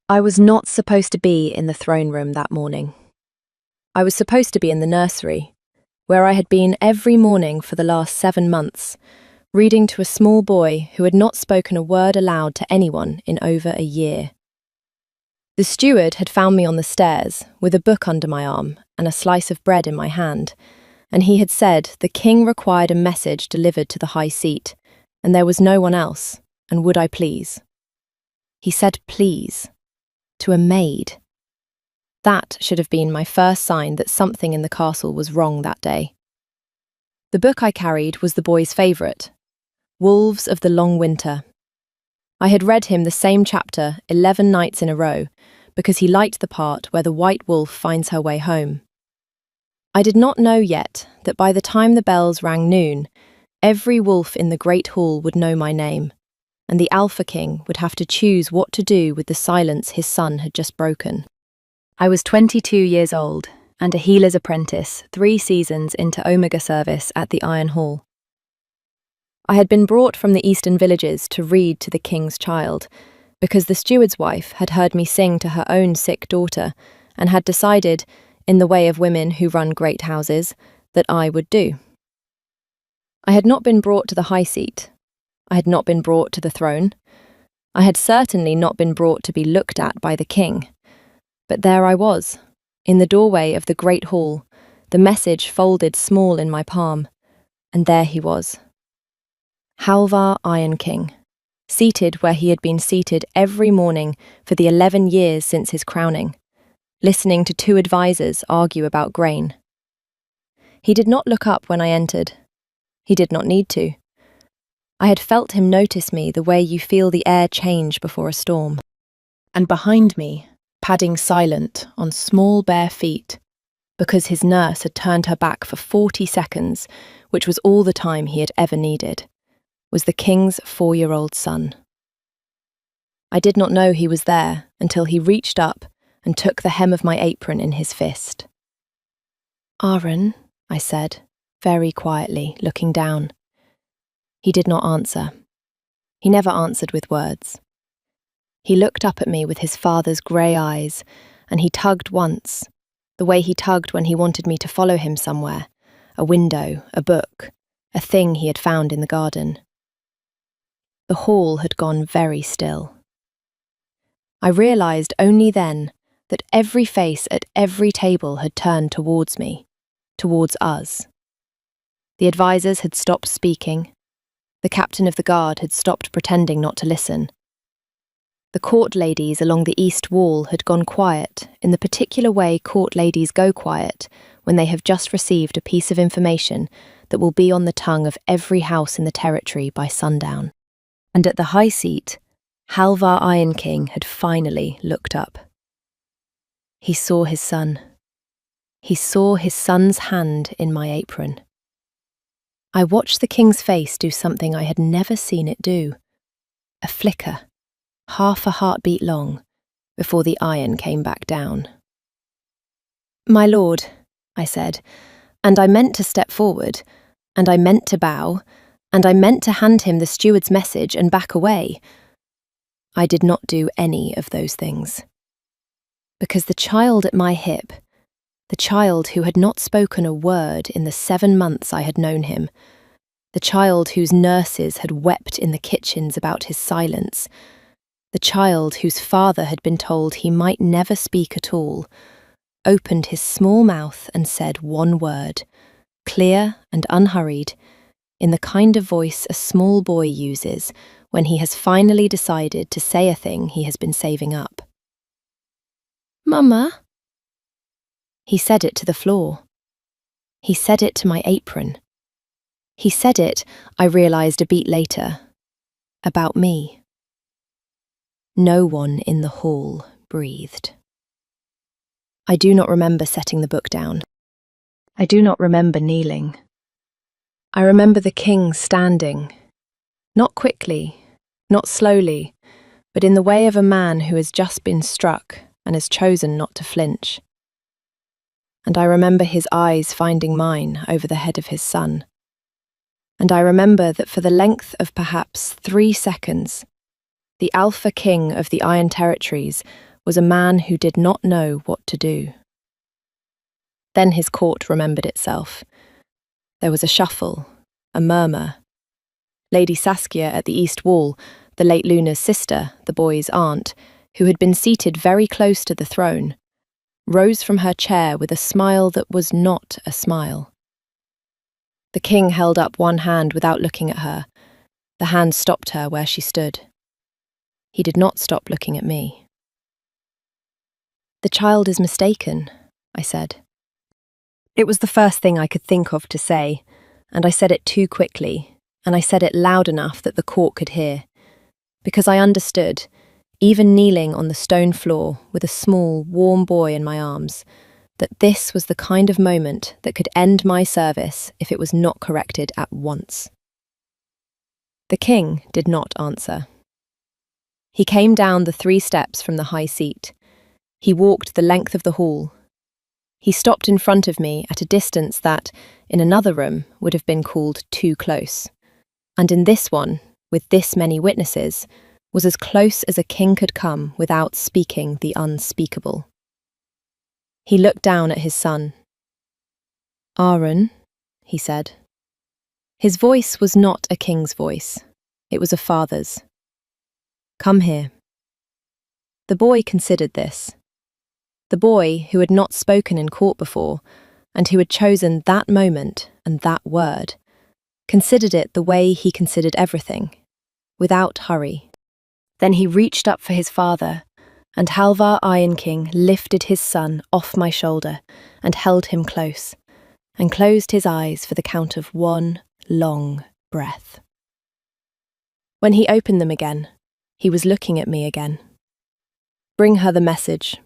I was not supposed to be in the throne room that morning. I was supposed to be in the nursery, where I had been every morning for the last 7 months, reading to a small boy who had not spoken a word aloud to anyone in over a year. The steward had found me on the stairs, with a book under my arm and a slice of bread in my hand, and he had said the king required a message delivered to the high seat, and there was no one else, and would I please? He said please, to a maid. That should have been my first sign that something in the castle was wrong that day. The book I carried was the boy's favourite, Wolves of the Long Winter. I had read him the same chapter 11 nights in a row, because he liked the part where the white wolf finds her way home. I did not know yet that by the time the bells rang noon, every wolf in the great hall would know my name, and the Alpha King would have to choose what to do with the silence his son had just broken. I was 22 years old, and a healer's apprentice 3 seasons into Omega service at the Iron Hall. I had been brought from the eastern villages to read to the king's child, because the steward's wife had heard me sing to her own sick daughter, and had decided, in the way of women who run great houses, that I would do. I had not been brought to the high seat. I had not been brought to the throne. I had certainly not been brought to be looked at by the king. But there I was, in the doorway of the great hall, the message folded small in my palm, and there he was. Halvar Iron King, seated where he had been seated every morning for the 11 years since his crowning, listening to 2 advisors argue about grain. He did not look up when I entered. He did not need to. I had felt him notice me the way you feel the air change before a storm. And behind me, padding silent on small bare feet, because his nurse had turned her back for 40 seconds, which was all the time he had ever needed, was the king's 4-year-old son. I did not know he was there until he reached up and took the hem of my apron in his fist. "Aaron," I said, very quietly, looking down. He did not answer. He never answered with words. He looked up at me with his father's grey eyes, and he tugged once, the way he tugged when he wanted me to follow him somewhere, a window, a book, a thing he had found in the garden. The hall had gone very still. I realised only then that every face at every table had turned towards me, towards us. The advisors had stopped speaking. The captain of the guard had stopped pretending not to listen. The court ladies along the east wall had gone quiet in the particular way court ladies go quiet when they have just received a piece of information that will be on the tongue of every house in the territory by sundown. And at the high seat, Halvar Iron King had finally looked up. He saw his son. He saw his son's hand in my apron. I watched the king's face do something I had never seen it do. A flicker, half a heartbeat long, before the iron came back down. "My lord," I said, and I meant to step forward, and I meant to bow, and I meant to hand him the steward's message and back away. I did not do any of those things. Because the child at my hip, the child who had not spoken a word in the 7 months I had known him, the child whose nurses had wept in the kitchens about his silence, the child whose father had been told he might never speak at all, opened his small mouth and said one word, clear and unhurried, in the kind of voice a small boy uses when he has finally decided to say a thing he has been saving up. "Mama?" He said it to the floor. He said it to my apron. He said it, I realised a beat later, about me. No one in the hall breathed. I do not remember setting the book down. I do not remember kneeling. I remember the king standing, not quickly, not slowly, but in the way of a man who has just been struck and has chosen not to flinch. And I remember his eyes finding mine over the head of his son. And I remember that for the length of perhaps 3 seconds, the Alpha King of the Iron Territories was a man who did not know what to do. Then his court remembered itself. There was a shuffle, a murmur. Lady Saskia at the east wall, the late Luna's sister, the boy's aunt, who had been seated very close to the throne, rose from her chair with a smile that was not a smile. The king held up one hand without looking at her. The hand stopped her where she stood. He did not stop looking at me. "The child is mistaken," I said. It was the first thing I could think of to say, and I said it too quickly, and I said it loud enough that the court could hear, because I understood, even kneeling on the stone floor with a small, warm boy in my arms, that this was the kind of moment that could end my service if it was not corrected at once. The king did not answer. He came down the 3 steps from the high seat. He walked the length of the hall. He stopped in front of me at a distance that, in another room, would have been called too close. And in this one, with this many witnesses, was as close as a king could come without speaking the unspeakable. He looked down at his son. "Aaron," he said. His voice was not a king's voice. It was a father's. "Come here." The boy considered this. The boy who had not spoken in court before, and who had chosen that moment and that word, considered it the way he considered everything, without hurry. Then he reached up for his father, and Halvar Iron King lifted his son off my shoulder and held him close, and closed his eyes for the count of 1 long breath. When he opened them again, he was looking at me again. "Bring her the message,"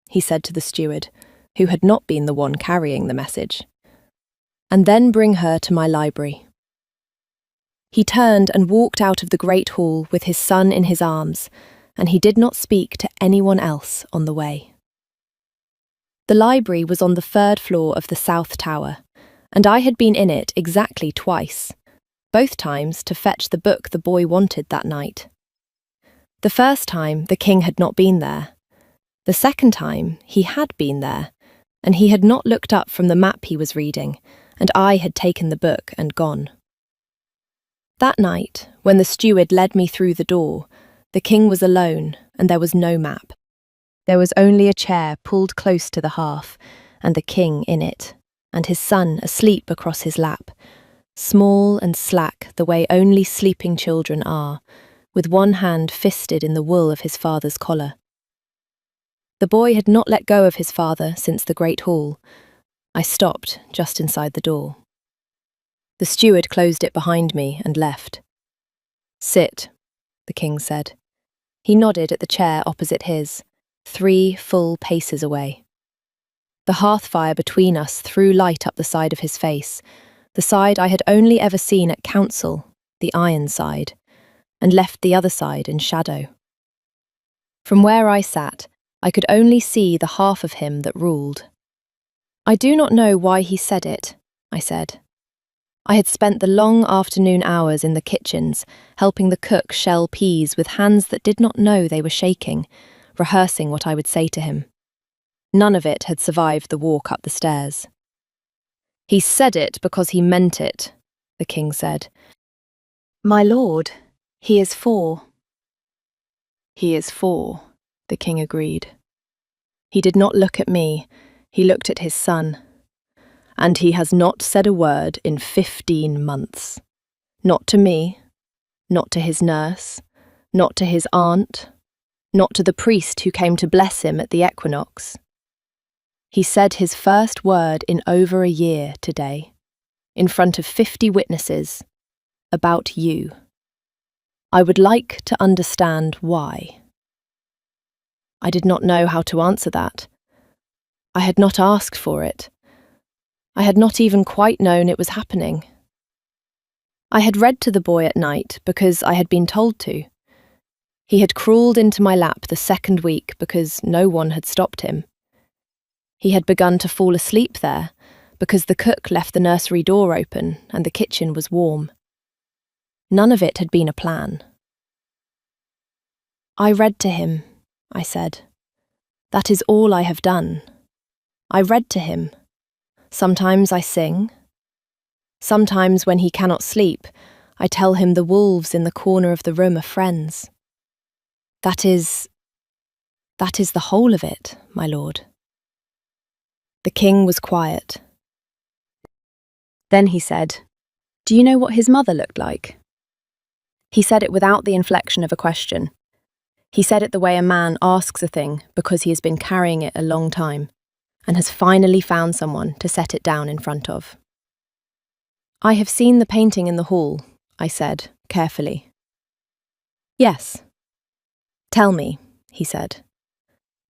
he said to the steward, who had not been the one carrying the message. "And then bring her to my library." He turned and walked out of the great hall with his son in his arms, and he did not speak to anyone else on the way. The library was on the 3rd floor of the South Tower, and I had been in it exactly twice, both times to fetch the book the boy wanted that night. The first time, the king had not been there. The second time, he had been there, and he had not looked up from the map he was reading, and I had taken the book and gone. That night, when the steward led me through the door, the king was alone, and there was no map. There was only a chair pulled close to the hearth, and the king in it, and his son asleep across his lap, small and slack the way only sleeping children are, with one hand fisted in the wool of his father's collar. The boy had not let go of his father since the great hall. I stopped just inside the door. The steward closed it behind me and left. "Sit," the king said. He nodded at the chair opposite his, 3 full paces away. The hearth fire between us threw light up the side of his face, the side I had only ever seen at council, the iron side, and left the other side in shadow. From where I sat, I could only see the half of him that ruled. "I do not know why he said it," I said. I had spent the long afternoon hours in the kitchens, helping the cook shell peas with hands that did not know they were shaking, rehearsing what I would say to him. None of it had survived the walk up the stairs. "He said it because he meant it," the king said. "My lord, he is 4. "He is 4, the king agreed. He did not look at me, he looked at his son. "And he has not said a word in 15 months. Not to me, not to his nurse, not to his aunt, not to the priest who came to bless him at the equinox. He said his first word in over a year today, in front of 50 witnesses, about you. I would like to understand why." I did not know how to answer that. I had not asked for it. I had not even quite known it was happening. I had read to the boy at night because I had been told to. He had crawled into my lap the 2nd week because no one had stopped him. He had begun to fall asleep there because the cook left the nursery door open and the kitchen was warm. None of it had been a plan. "I read to him," I said. That is all I have done. I read to him. Sometimes I sing. Sometimes when he cannot sleep, I tell him the wolves in the corner of the room are friends. That is the whole of it, my lord. The king was quiet. Then he said, "Do you know what his mother looked like?" He said it without the inflection of a question. He said it the way a man asks a thing because he has been carrying it a long time and has finally found someone to set it down in front of. "I have seen the painting in the hall," I said, carefully. "Yes." "Tell me," he said.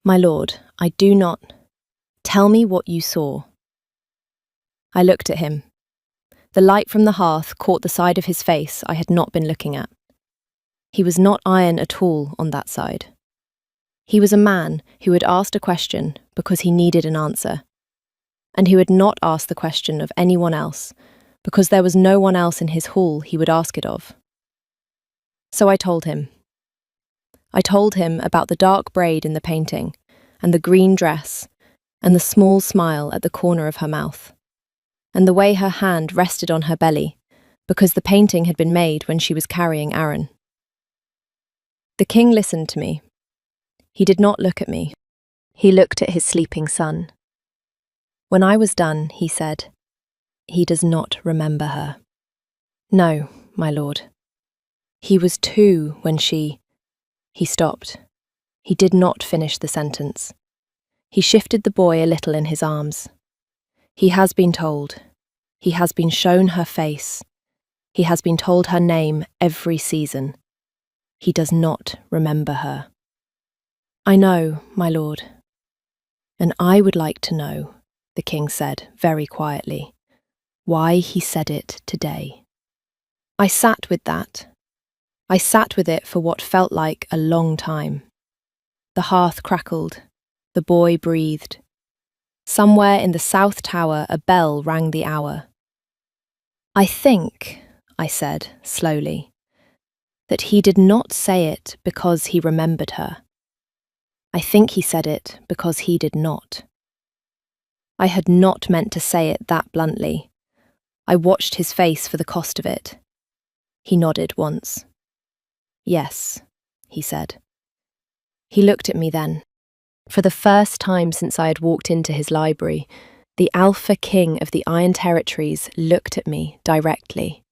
"My lord, I do not. Tell me what you saw." I looked at him. The light from the hearth caught the side of his face I had not been looking at. He was not iron at all on that side. He was a man who had asked a question because he needed an answer, and who had not asked the question of anyone else because there was no one else in his hall he would ask it of. So I told him. I told him about the dark braid in the painting, and the green dress, and the small smile at the corner of her mouth, and the way her hand rested on her belly, because the painting had been made when she was carrying Aaron. The king listened to me. He did not look at me. He looked at his sleeping son. When I was done, he said, "He does not remember her." "No, my lord. He was 2 when she—" He stopped. He did not finish the sentence. He shifted the boy a little in his arms. "He has been told. He has been shown her face. He has been told her name every season. He does not remember her." "I know, my lord." "And I would like to know," the king said very quietly, "why he said it today." I sat with that. I sat with it for what felt like a long time. The hearth crackled. The boy breathed. Somewhere in the south tower a bell rang the hour. "I think," I said slowly, "that he did not say it because he remembered her. I think he said it because he did not." I had not meant to say it that bluntly. I watched his face for the cost of it. He nodded once. "Yes," he said. He looked at me then. For the first time since I had walked into his library, the Alpha King of the Iron Territories looked at me directly.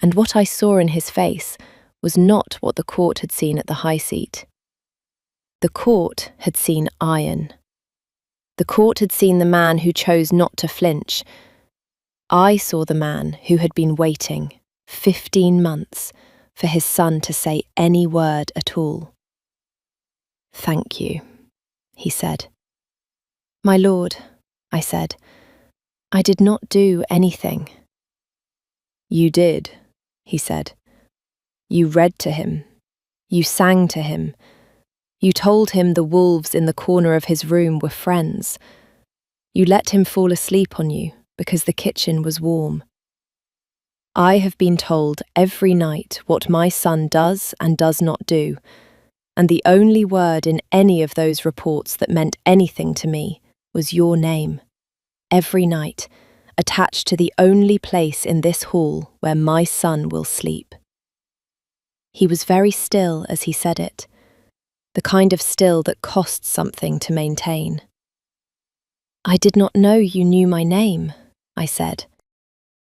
And what I saw in his face was not what the court had seen at the high seat. The court had seen iron. The court had seen the man who chose not to flinch. I saw the man who had been waiting 15 months for his son to say any word at all. "Thank you," he said. "My lord," I said, "I did not do anything." "You did," he said. "You read to him. You sang to him. You told him the wolves in the corner of his room were friends. You let him fall asleep on you because the kitchen was warm. I have been told every night what my son does and does not do, and the only word in any of those reports that meant anything to me was your name, every night, attached to the only place in this hall where my son will sleep." He was very still as he said it, the kind of still that costs something to maintain. "I did not know you knew my name," I said.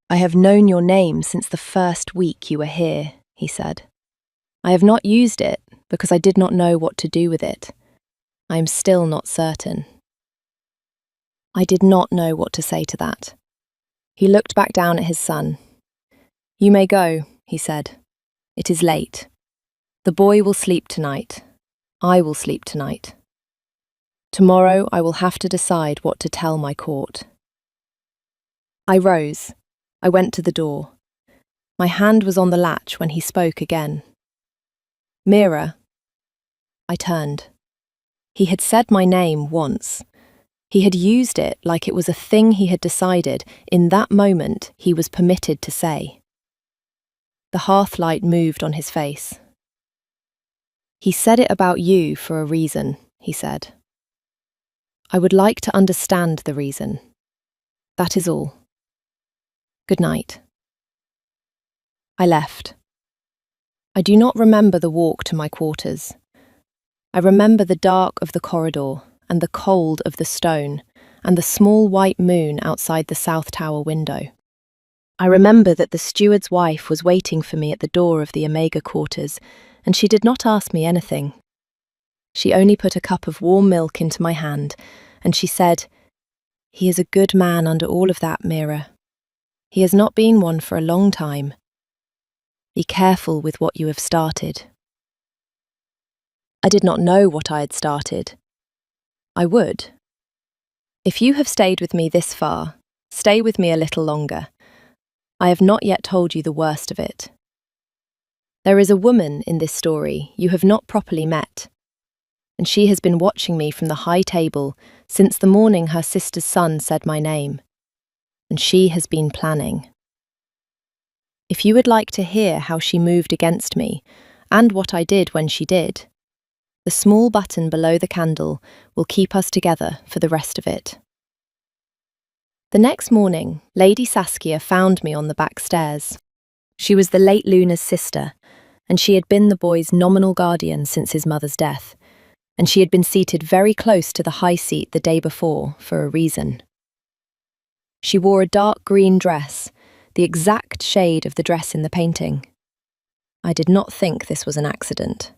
"I have known your name since the first week you were here," he said. "I have not used it because I did not know what to do with it. I am still not certain." I did not know what to say to that. He looked back down at his son. "You may go," he said. "It is late. The boy will sleep tonight. I will sleep tonight. Tomorrow I will have to decide what to tell my court." I rose. I went to the door. My hand was on the latch when he spoke again. "Mira." I turned. He had said my name once. He had used it like it was a thing he had decided in that moment he was permitted to say. The hearthlight moved on his face. "He said it about you for a reason," he said. I would like to understand the reason. That is all. Good night. I left. I do not remember the walk to my quarters. I remember the dark of the corridor and the cold of the stone and the small white moon outside the South Tower window. I remember that the steward's wife was waiting for me at the door of the Omega quarters, and she did not ask me anything. She only put a cup of warm milk into my hand, and she said, "He is a good man under all of that, Mira. He has not been one for a long time. Be careful with what you have started." I did not know what I had started. I would. If you have stayed with me this far, stay with me a little longer. I have not yet told you the worst of it. There is a woman in this story you have not properly met, and she has been watching me from the high table since the morning her sister's son said my name, and she has been planning. If you would like to hear how she moved against me, and what I did when she did, the small button below the candle will keep us together for the rest of it. The next morning, Lady Saskia found me on the back stairs. She was the late Luna's sister, and she had been the boy's nominal guardian since his mother's death, and she had been seated very close to the high seat the day before for a reason. She wore a dark green dress, the exact shade of the dress in the painting. I did not think this was an accident.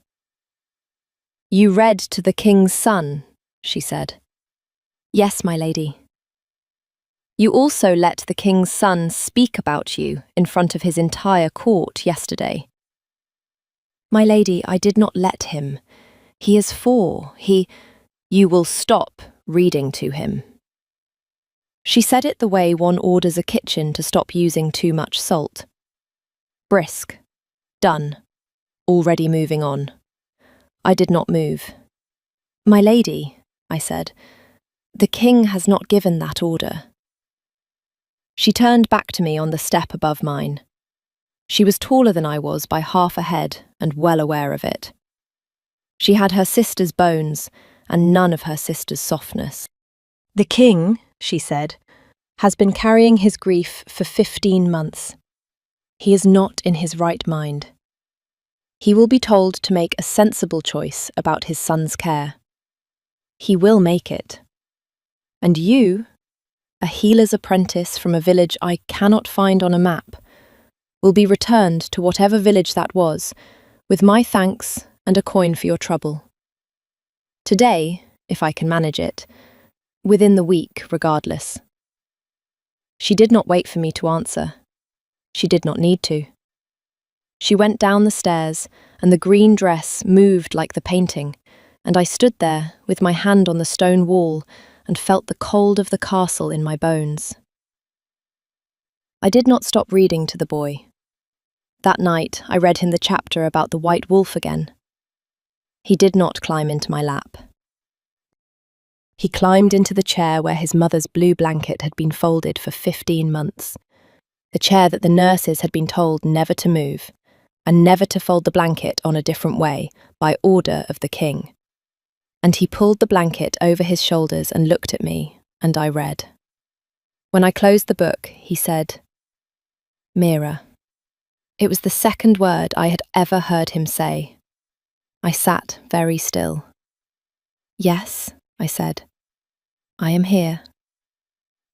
"You read to the king's son," she said. "Yes, my lady." "You also let the king's son speak about you in front of his entire court yesterday." "My lady, I did not let him. He is 4. You will stop reading to him." She said it the way one orders a kitchen to stop using too much salt. Brisk. Done. Already moving on. I did not move. "My lady," I said, "the king has not given that order." She turned back to me on the step above mine. She was taller than I was by half a head and well aware of it. She had her sister's bones and none of her sister's softness. "The king," she said, "has been carrying his grief for 15 months. He is not in his right mind. He will be told to make a sensible choice about his son's care. He will make it. And you, a healer's apprentice from a village I cannot find on a map, will be returned to whatever village that was, with my thanks and a coin for your trouble. Today, if I can manage it, within the week regardless." She did not wait for me to answer. She did not need to. She went down the stairs, and the green dress moved like the painting, and I stood there with my hand on the stone wall and felt the cold of the castle in my bones. I did not stop reading to the boy. That night I read him the chapter about the white wolf again. He did not climb into my lap. He climbed into the chair where his mother's blue blanket had been folded for 15 months, the chair that the nurses had been told never to move, and never to fold the blanket on a different way by order of the king. And he pulled the blanket over his shoulders and looked at me, and I read. When I closed the book, he said, "Mira." It was the second word I had ever heard him say. I sat very still. "Yes," I said. "I am here."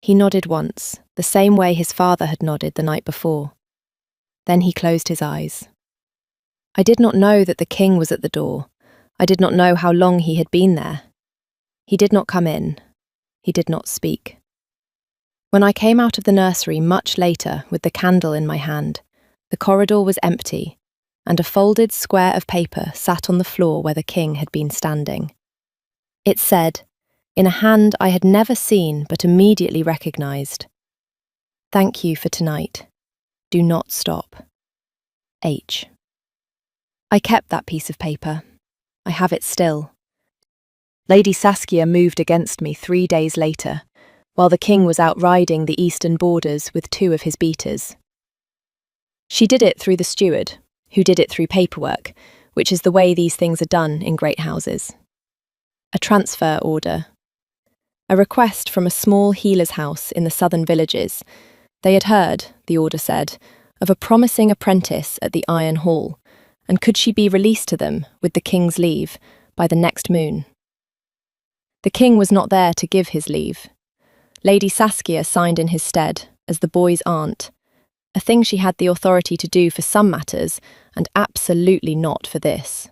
He nodded once, the same way his father had nodded the night before. Then he closed his eyes. I did not know that the king was at the door. I did not know how long he had been there. He did not come in. He did not speak. When I came out of the nursery much later with the candle in my hand, the corridor was empty, and a folded square of paper sat on the floor where the king had been standing. It said, in a hand I had never seen but immediately recognised, "Thank you for tonight. Do not stop. H." I kept that piece of paper. I have it still. Lady Saskia moved against me 3 days later, while the king was out riding the eastern borders with 2 of his beaters. She did it through the steward, who did it through paperwork, which is the way these things are done in great houses. A transfer order. A request from a small healer's house in the southern villages. They had heard, the order said, of a promising apprentice at the Iron Hall, and could she be released to them, with the king's leave, by the next moon? The king was not there to give his leave. Lady Saskia signed in his stead, as the boy's aunt, a thing she had the authority to do for some matters, and absolutely not for this.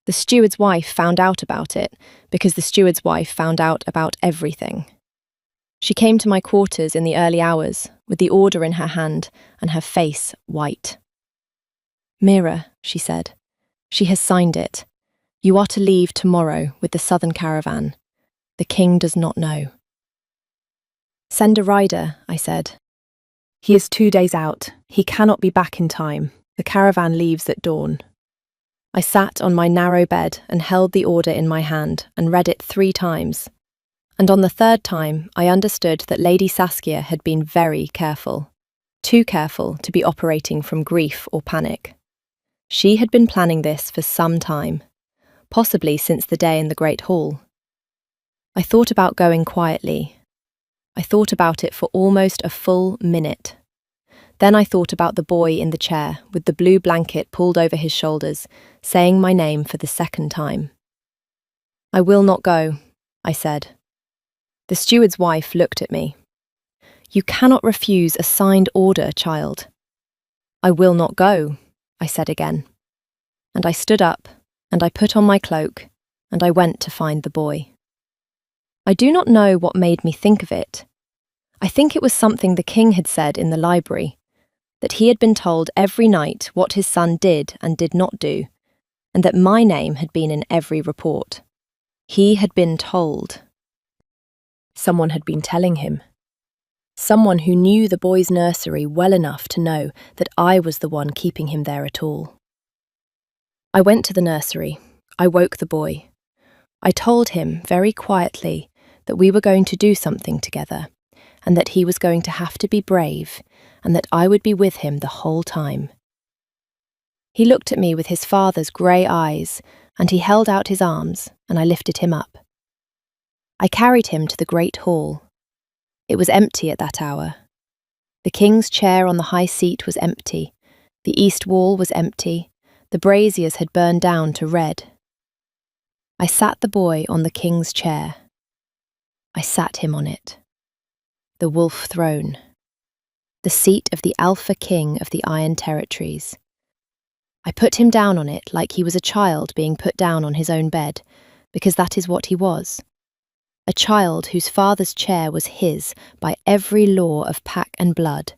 The steward's wife found out about it, because the steward's wife found out about everything. She came to my quarters in the early hours, with the order in her hand, and her face white. "Mira," she said, "she has signed it. You are to leave tomorrow with the southern caravan. The king does not know." "Send a rider," I said. "He is 2 days out. He cannot be back in time. The caravan leaves at dawn." I sat on my narrow bed and held the order in my hand and read it 3 times. And on the 3rd time, I understood that Lady Saskia had been very careful. Too careful to be operating from grief or panic. She had been planning this for some time, possibly since the day in the Great Hall. I thought about going quietly. I thought about it for almost a full minute. Then I thought about the boy in the chair, with the blue blanket pulled over his shoulders, saying my name for the 2nd time. "I will not go," I said. The steward's wife looked at me. "You cannot refuse a signed order, child." "I will not go," I said again. And I stood up, and I put on my cloak, and I went to find the boy. I do not know what made me think of it. I think it was something the king had said in the library, that he had been told every night what his son did and did not do, and that my name had been in every report. He had been told. Someone had been telling him. Someone who knew the boy's nursery well enough to know that I was the one keeping him there at all. I went to the nursery. I woke the boy. I told him very quietly that we were going to do something together, and that he was going to have to be brave, and that I would be with him the whole time. He looked at me with his father's grey eyes, and he held out his arms, and I lifted him up. I carried him to the great hall. It was empty at that hour. The king's chair on the high seat was empty, the east wall was empty, the braziers had burned down to red. I sat the boy on the king's chair. I sat him on it. The wolf throne. The seat of the Alpha King of the Iron Territories. I put him down on it like he was a child being put down on his own bed, because that is what he was. A child whose father's chair was his by every law of pack and blood,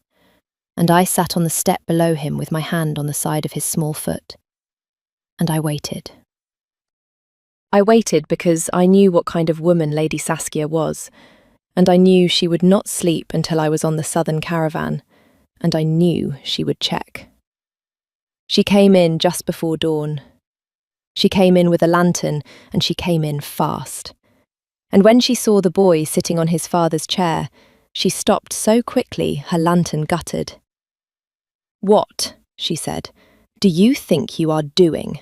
and I sat on the step below him with my hand on the side of his small foot. And I waited. I waited because I knew what kind of woman Lady Saskia was, and I knew she would not sleep until I was on the southern caravan, and I knew she would check. She came in just before dawn. She came in with a lantern, and she came in fast. And when she saw the boy sitting on his father's chair, she stopped so quickly her lantern guttered. "What," she said, "do you think you are doing?"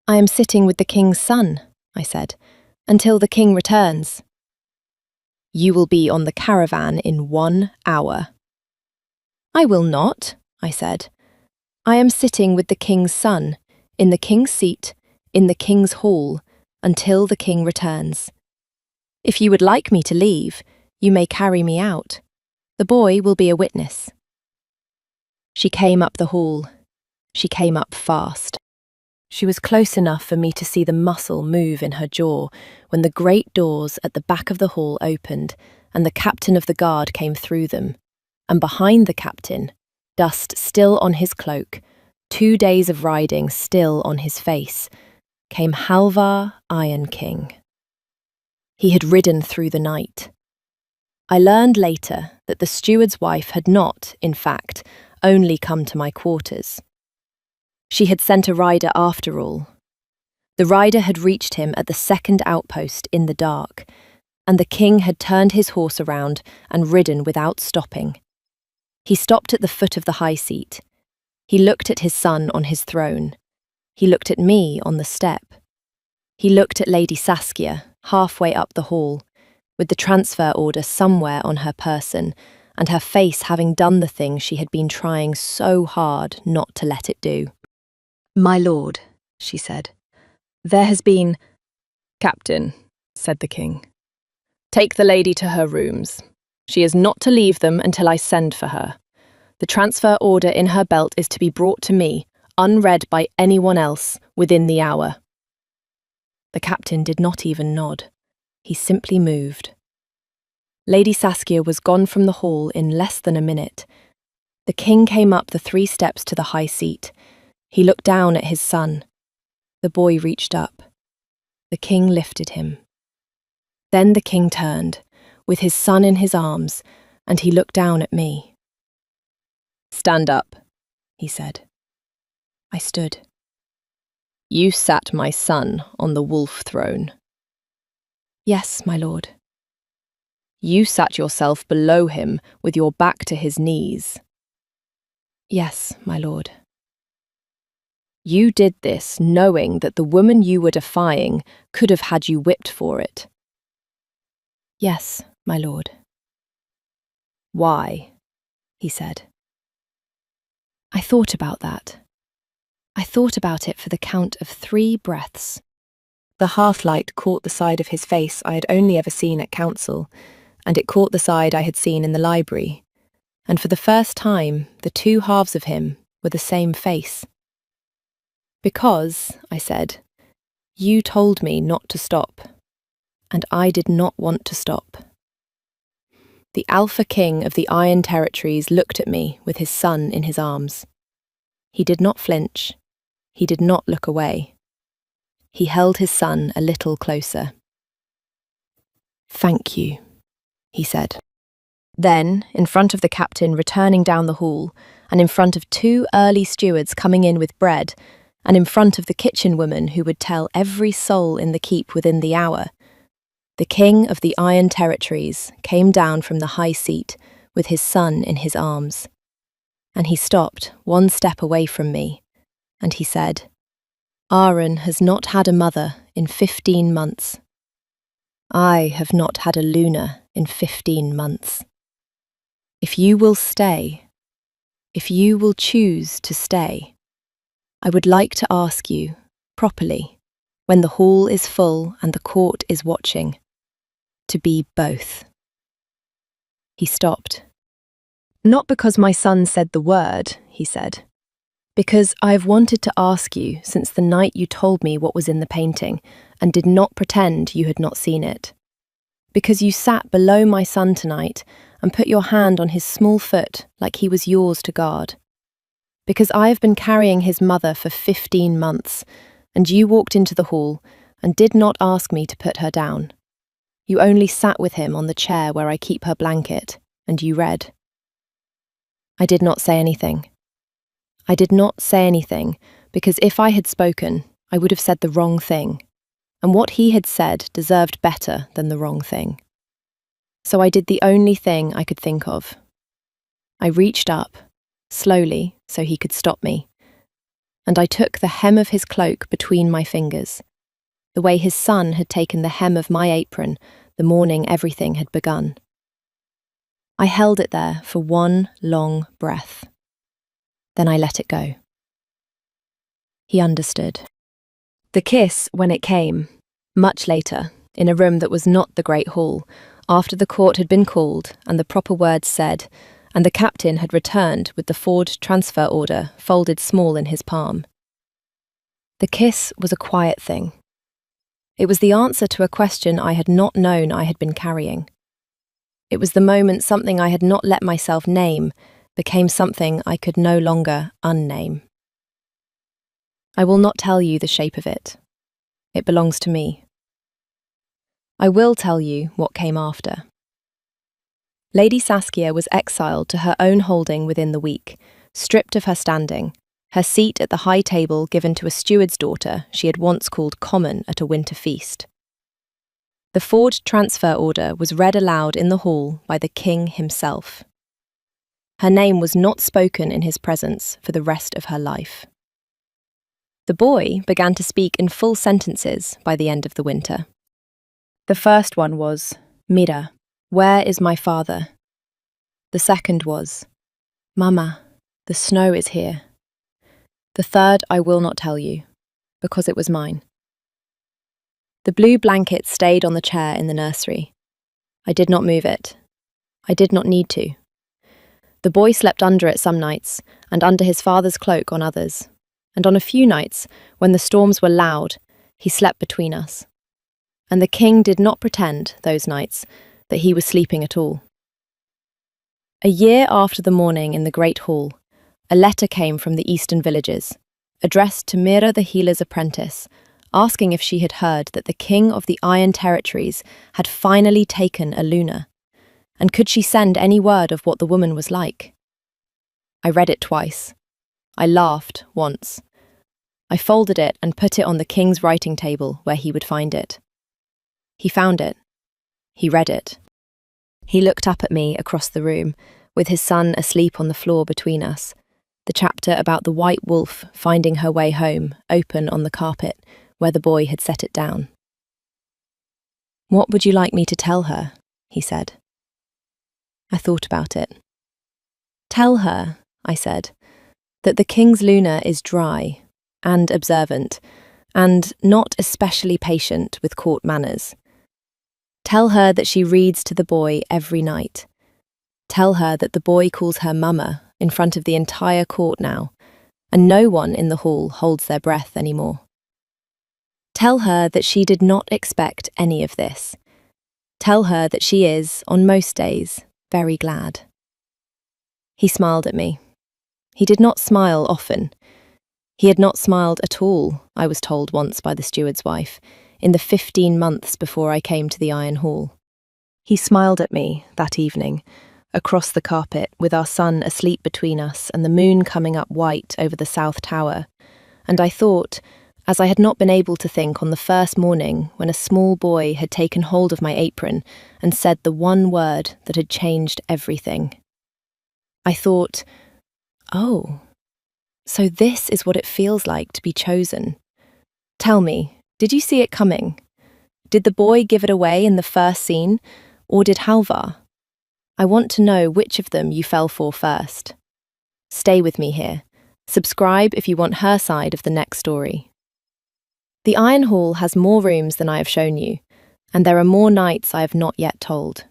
"I am sitting with the king's son," I said, "until the king returns." "You will be on the caravan in 1 hour." "I will not," I said. "I am sitting with the king's son, in the king's seat, in the king's hall, until the king returns. If you would like me to leave, you may carry me out. The boy will be a witness." She came up the hall. She came up fast. She was close enough for me to see the muscle move in her jaw when the great doors at the back of the hall opened and the captain of the guard came through them, and behind the captain, dust still on his cloak, 2 days of riding still on his face, came Halvar Iron King. He had ridden through the night. I learned later that the steward's wife had not, in fact, only come to my quarters. She had sent a rider after all. The rider had reached him at the second outpost in the dark, and the king had turned his horse around and ridden without stopping. He stopped at the foot of the high seat. He looked at his son on his throne. He looked at me on the step. He looked at Lady Saskia, halfway up the hall, with the transfer order somewhere on her person, and her face having done the thing she had been trying so hard not to let it do. "My lord," she said, "there has been—" "Captain," said the king, "take the lady to her rooms. She is not to leave them until I send for her. The transfer order in her belt is to be brought to me, unread by anyone else, within the hour." The captain did not even nod. He simply moved. Lady Saskia was gone from the hall in less than a minute. The king came up the 3 steps to the high seat. He looked down at his son. The boy reached up. The king lifted him. Then the king turned, with his son in his arms, and he looked down at me. "Stand up," he said. I stood. "You sat my son on the wolf throne." "Yes, my lord." "You sat yourself below him with your back to his knees." "Yes, my lord." "You did this knowing that the woman you were defying could have had you whipped for it." "Yes, my lord." "Why?" he said. I thought about that. I thought about it for the count of 3 breaths. The half-light caught the side of his face I had only ever seen at council, and it caught the side I had seen in the library, and for the first time the 2 halves of him were the same face. "Because," I said, "you told me not to stop, and I did not want to stop." The Alpha King of the Iron Territories looked at me with his son in his arms. He did not flinch. He did not look away. He held his son a little closer. "Thank you," he said. Then, in front of the captain returning down the hall, and in front of 2 early stewards coming in with bread, and in front of the kitchen woman who would tell every soul in the keep within the hour, the King of the Iron Territories came down from the high seat with his son in his arms. And he stopped 1 step away from me, and he said, "Aaron has not had a mother in 15 months. I have not had a Luna in 15 months. If you will stay, if you will choose to stay, I would like to ask you, properly, when the hall is full and the court is watching, to be both." He stopped. "Not because my son said the word," he said, "because I have wanted to ask you since the night you told me what was in the painting and did not pretend you had not seen it. Because you sat below my son tonight and put your hand on his small foot like he was yours to guard. Because I have been carrying his mother for 15 months, and you walked into the hall and did not ask me to put her down. You only sat with him on the chair where I keep her blanket, and you read." I did not say anything. I did not say anything because if I had spoken, I would have said the wrong thing, and what he had said deserved better than the wrong thing. So I did the only thing I could think of. I reached up, slowly so he could stop me, and I took the hem of his cloak between my fingers, the way his son had taken the hem of my apron the morning everything had begun. I held it there for 1 long breath. Then I let it go. He understood. The kiss, when it came, much later, in a room that was not the great hall, after the court had been called and the proper words said, and the captain had returned with the forged transfer order folded small in his palm. The kiss was a quiet thing. It was the answer to a question I had not known I had been carrying. It was the moment something I had not let myself name became something I could no longer unname. I will not tell you the shape of it. It belongs to me. I will tell you what came after. Lady Saskia was exiled to her own holding within the week, stripped of her standing, her seat at the high table given to a steward's daughter she had once called common at a winter feast. The forged transfer order was read aloud in the hall by the king himself. Her name was not spoken in his presence for the rest of her life. The boy began to speak in full sentences by the end of the winter. The first one was, Mira, where is my father? The second was, Mama, the snow is here. The third I will not tell you, because it was mine. The blue blanket stayed on the chair in the nursery. I did not move it. I did not need to. The boy slept under it some nights, and under his father's cloak on others. And on a few nights, when the storms were loud, he slept between us. And the king did not pretend, those nights, that he was sleeping at all. A year after the morning in the great hall, a letter came from the eastern villages, addressed to Mira the healer's apprentice, asking if she had heard that the king of the Iron Territories had finally taken a Luna, and could she send any word of what the woman was like. I read it twice. I laughed once. I folded it and put it on the king's writing table where he would find it. He found it. He read it. He looked up at me across the room, with his son asleep on the floor between us, the chapter about the white wolf finding her way home open on the carpet where the boy had set it down. What would you like me to tell her? He said. I thought about it. Tell her, I said, that the king's Luna is dry and observant, and not especially patient with court manners. Tell her that she reads to the boy every night. Tell her that the boy calls her Mama in front of the entire court now, and no one in the hall holds their breath anymore. Tell her that she did not expect any of this. Tell her that she is, on most days, very glad. He smiled at me. He did not smile often. He had not smiled at all, I was told once by the steward's wife, in the 15 months before I came to the Iron Hall. He smiled at me that evening, across the carpet, with our son asleep between us and the moon coming up white over the south tower, and I thought, as I had not been able to think on the first morning when a small boy had taken hold of my apron and said the one word that had changed everything. I thought, oh, so this is what it feels like to be chosen. Tell me, did you see it coming? Did the boy give it away in the first scene, or did Halvar? I want to know which of them you fell for first. Stay with me here. Subscribe if you want her side of the next story. The Iron Hall has more rooms than I have shown you, and there are more nights I have not yet told.